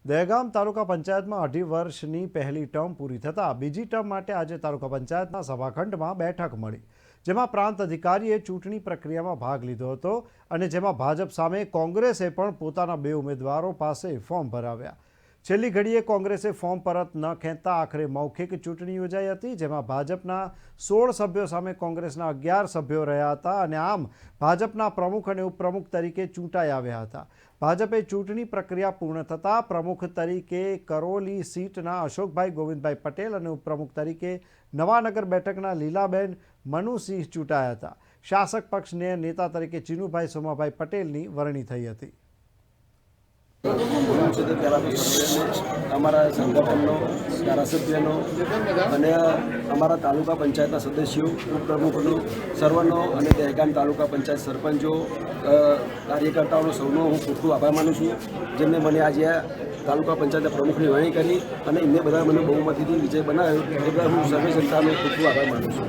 દહેગામ તાલુકા પંચાયતમાં 2.5 વર્ષની પહેલી ટર્મ પૂરી થતાં બીજી ટર્મ માટે આજે તાલુકા પંચાયતના સભાખંડમાં બેઠક મળી, જેમાં પ્રાંત અધિકારીએ ચૂંટણી પ્રક્રિયામાં ભાગ લીધો હતો અને જેમાં ભાજપ સામે કોંગ્રેસે પણ પોતાના 2 ઉમેદવારો પાસે ફોર્મ ભરાવ્યા। છેલ્લી ઘડીએ કોંગ્રેસે ફોર્મ પરત ન ખેંચતા આખરે મૌખિક ચૂંટણી યોજાઈ હતી, જેમાં ભાજપના 16 સભ્યો સામે કોંગ્રેસના 11 સભ્યો રહ્યા હતા અને આમ ભાજપના પ્રમુખ અને ઉપપ્રમુખ તરીકે ચૂંટાઈ આવ્યા હતા। ભાજપે ચૂંટણી પ્રક્રિયા પૂર્ણ થતાં પ્રમુખ તરીકે કરોલી સીટના અશોકભાઈ ગોવિંદભાઈ પટેલ અને ઉપપ્રમુખ તરીકે નવાનગર બેઠકના લીલાબેન મનુસિંહ ચૂંટાયા હતા। શાસક પક્ષને નેતા તરીકે ચીનુભાઈ સોમાભાઈ પટેલની વરણી થઈ હતી। અમારા સંગઠનનો ધારાસભ્યનો અને અમારા તાલુકા પંચાયતના સદસ્યો ઉપપ્રમુખનો સર્વનો અને દહેગામ તાલુકા પંચાયત સરપંચો કાર્યકર્તાઓનો સૌનો હું ખૂબ ખૂબ આભાર માનું છું, જેમને મને આજે તાલુકા પંચાયતના પ્રમુખની વરણી કરી અને એમને બધા મને બહુમતીથી વિજય બનાવ્યો, એ બદલ હું સર્વે જનતાનો ખૂબ ખૂબ આભાર માનું છું।